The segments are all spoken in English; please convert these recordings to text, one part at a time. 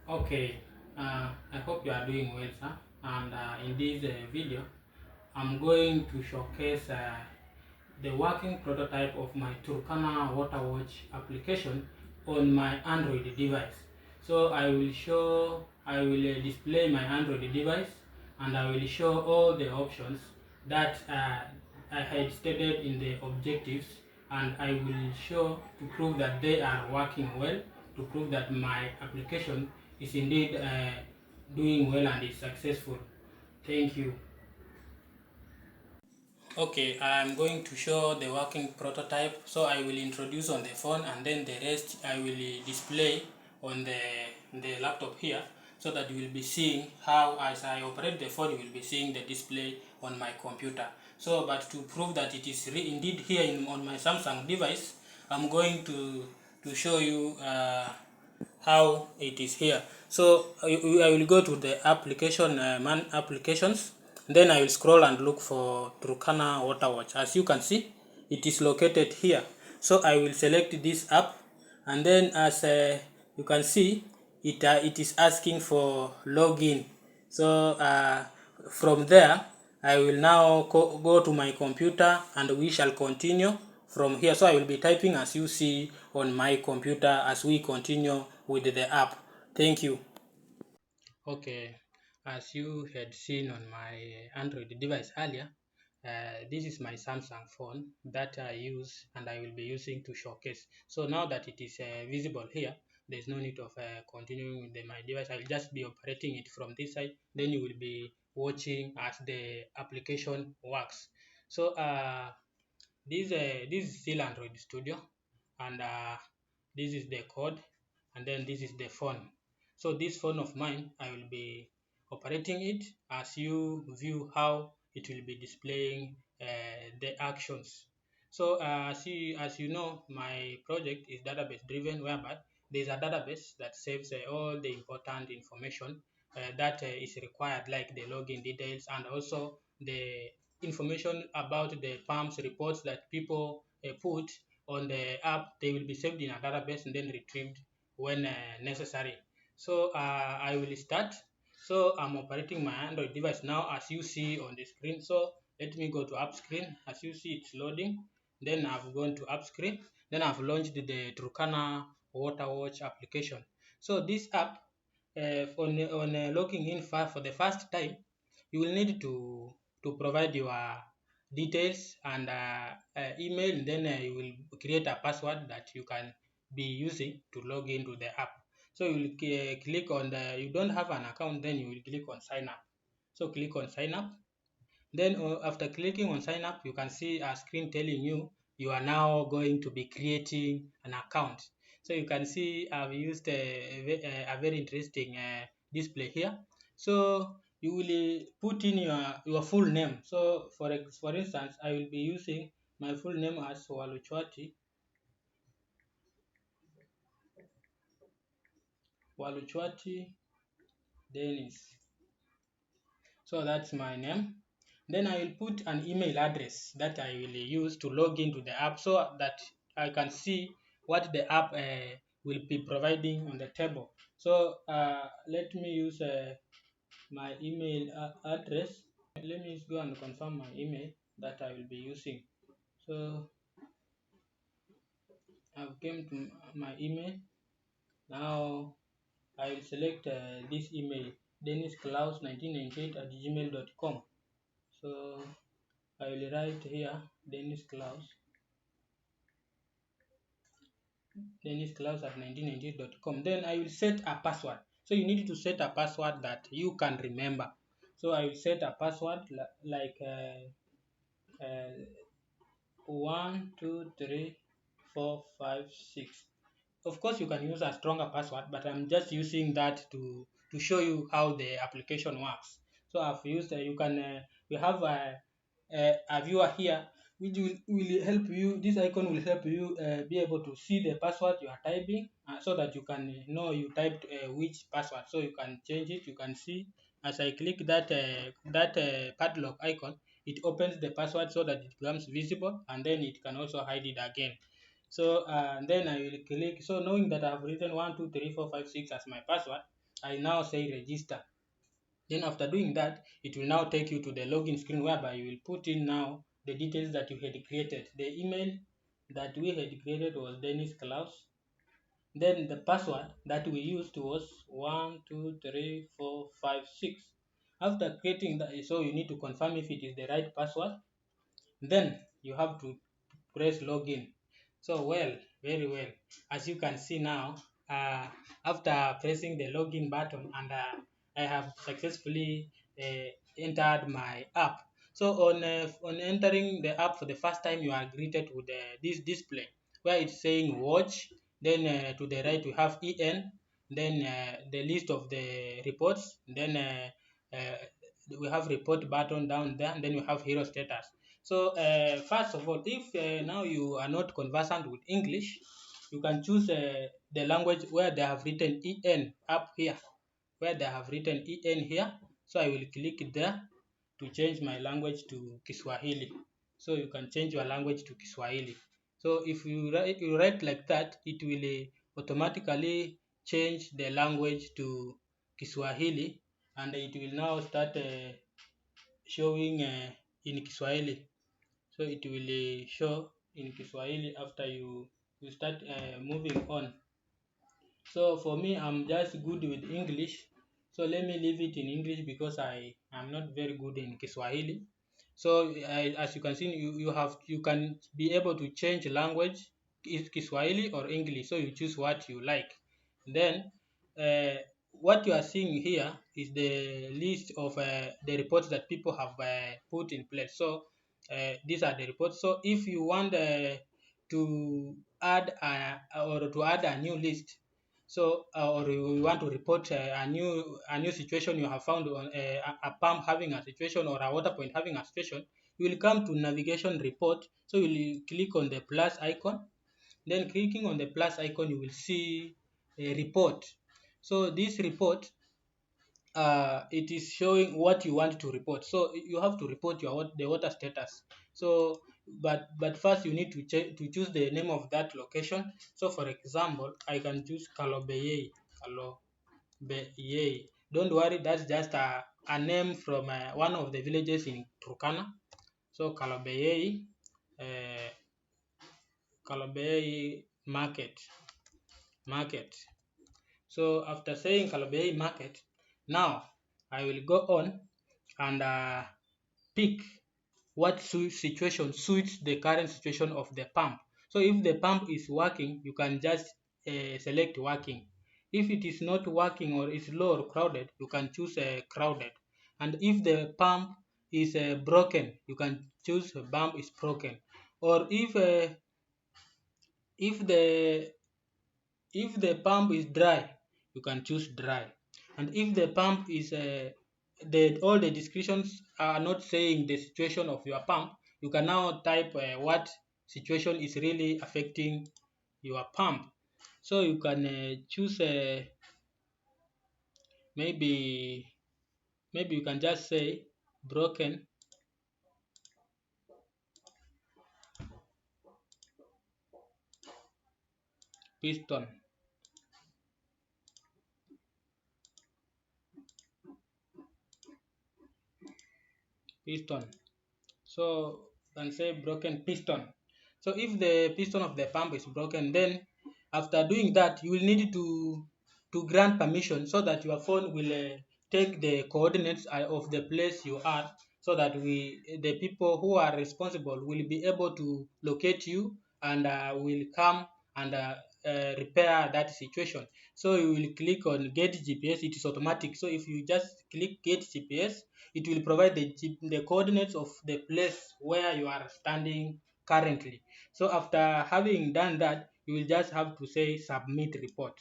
Okay, I hope you are doing well, sir. And in this video, I'm going to showcase the working prototype of my Turkana Water Watch application on my Android device. So I will display my Android device, and I will show all the options that I had stated in the objectives, and I will show to prove that they are working well, to prove that my application is indeed doing well and is successful. Thank you. Okay, I'm going to show the working prototype. So I will introduce on the phone, and then the rest I will display on the laptop here, so that you will be seeing how, as I operate the phone, you will be seeing the display on my computer. So, but to prove that it is indeed here on my Samsung device, I'm going to show you how it is here. So I will go to the application man applications, then I will scroll and look for Turkana Water Watch. As you can see, it is located here. So I will select this app, and then as you can see, it is asking for login. So from there I will now go to my computer, and we shall continue from here. So I will be typing as you see on my computer as we continue with the app. Thank you. Okay, as you had seen on my Android device earlier, this is my Samsung phone that I use and I will be using to showcase. So now that it is visible here, there's no need of continuing with my device. I will just be operating it from this side. Then you will be watching as the application works. So this is still Android Studio, and this is the code, and then this is the phone. So this phone of mine, I will be operating it as you view how it will be displaying the actions. So as you know, my project is database driven, whereby there is a database that saves all the important information that is required, like the login details and also the information about the PAMS reports that people put on the app. They will be saved in a database and then retrieved when necessary. So I will start. So I'm operating my Android device now, as you see on the screen. So let me go to app screen. As you see, it's loading. Then I've gone to app screen. Then I've launched the Turkana Water Watch application. So this app, on logging in for the first time, you will need to provide your details and email. Then you will create a password that you can be using to log into the app. So you will click on you don't have an account, then you will click on sign up. So click on sign up. Then after clicking on sign up, you can see a screen telling you you are now going to be creating an account. So you can see I've used a very interesting display here. So you will put in your full name. So for instance, I will be using my full name as Waluchwati Dennis. So that's my name. Then I will put an email address that I will use to log into the app, so that I can see what the app will be providing on the table. So let me use my email address. Let me go and confirm my email that I will be using. So I've came to my email. Now I will select this email, dennisclaus1998 at gmail.com. So I will write here dennisclaus at 1998.com. Then I will set a password. So you need to set a password that you can remember. So I will set a password like 1 2 3 4 5 6. Of course, you can use a stronger password, but I'm just using that to show you how the application works. So I've used you can we have a viewer here which will help you. This icon will help you be able to see the password you are typing, so that you can know you typed which password, so you can change it. You can see as I click that padlock icon, it opens the password so that it becomes visible, and then it can also hide it again. So then I will click. So knowing that I've written 1 2 3 4 5 6 as my password, I now say register. Then after doing that, it will now take you to the login screen whereby you will put in now the details that you had created. The email that we had created was Dennis Klaus. Then the password that we used was 12345 6. After creating that, so you need to confirm if it is the right password. Then you have to press login. So well, very well. As you can see now, after pressing the login button, and I have successfully entered my app. So on entering the app for the first time, you are greeted with this display where it's saying watch. Then to the right we have en, then the list of the reports, then we have report button down there, and then we have hero status. So first of all, if now you are not conversant with English, you can choose the language where they have written en up here, where they have written en here. So I will click there to change my language to Kiswahili. So you can change your language to Kiswahili. So if you write like that, it will automatically change the language to Kiswahili, and it will now start showing in Kiswahili. So it will show in Kiswahili after you start moving on. So for me, I'm just good with English. So let me leave it in English because I am not very good in Kiswahili. So as you can see, you can be able to change language, Kiswahili or English. So you choose what you like. Then uh, what you are seeing here is the list of the reports that people have put in place. So these are the reports. So if you want to add or to add a new list, so or you want to report a new situation you have found on a pump having a situation or a water point having a situation, you will come to navigation report. So you will click on the plus icon. Then clicking on the plus icon, you will see a report. So this report, it is showing what you want to report. So you have to report the water status. So but first you need to choose the name of that location. So for example, I can choose Kalobeyei. Kalobeyei. Don't worry, that's just a name from one of the villages in Turkana. So Kalobeyei, uh, Kalobeyei market. So after saying Kalobeyei market, now I will go on and pick what situation suits the current situation of the pump. So if the pump is working, you can just select working. If it is not working or is low or crowded, you can choose crowded. And if the pump is broken, you can choose pump is broken. Or if the if the pump is dry, you can choose dry. And if the pump is all the descriptions are not saying the situation of your pump, you can now type what situation is really affecting your pump. So you can choose maybe you can just say broken piston piston. So you can say broken piston. So if the piston of the pump is broken, then after doing that, you will need to grant permission so that your phone will take the coordinates of the place you are, so that the people who are responsible will be able to locate you and will come and repair that situation. So you will click on get GPS. It is automatic. So if you just click get GPS, it will provide the coordinates of the place where you are standing currently. So after having done that, you will just have to say submit report.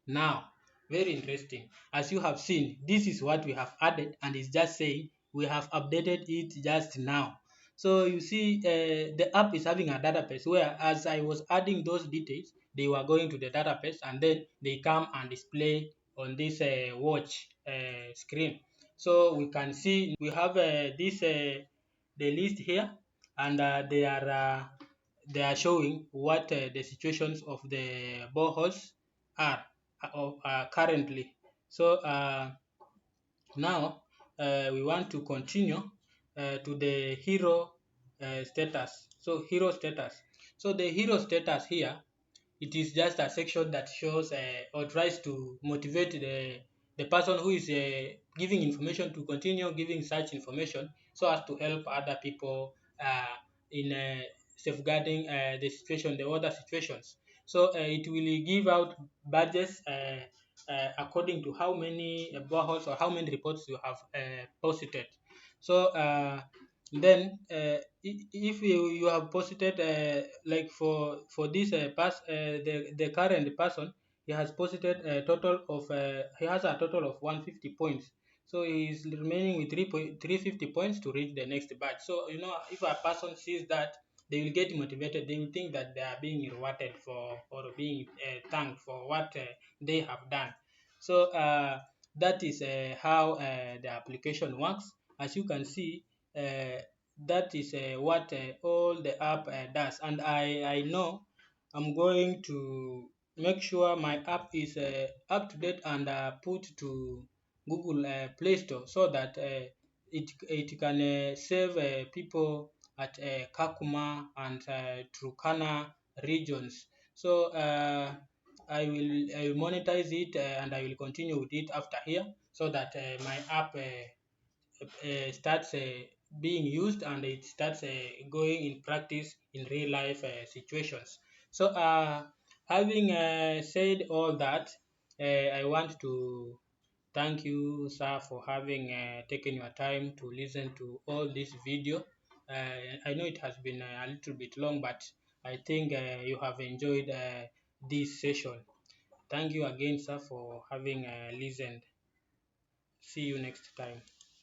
Now, very interesting. As you have seen, this is what we have added, and it's just saying we have updated it just now. So you see, the app is having a database where, as I was adding those details, they were going to the database, and then they come and display on this watch screen. So we can see we have this the list here, and they are showing what the situations of the boreholes are currently. So now we want to continue to the hero status. So hero status. So the hero status here, it is just a section that shows or tries to motivate the person who is giving information to continue giving such information so as to help other people in safeguarding the situation, the water situations. So it will give out badges according to how many boreholes or how many reports you have posited. So then if you have posited like for this the current person, he has posited a total of he has a total of 150 points, so he is remaining with 350 points to reach the next batch. So if a person sees that, they will get motivated, they will think that they are being rewarded for or being thanked for what they have done. So that is how the application works. As you can see, that is what all the app does, and I know I'm going to make sure my app is up to date and put to Google Play Store so that it can save people at Kakuma and Turkana regions. So I will monetize it and I will continue with it after here so that my app starts being used and it starts going in practice in real life situations. So having said all that, I want to thank you, sir, for having taken your time to listen to all this video. I know it has been a little bit long, but I think you have enjoyed this session. Thank you again, sir, for having listened. See you next time.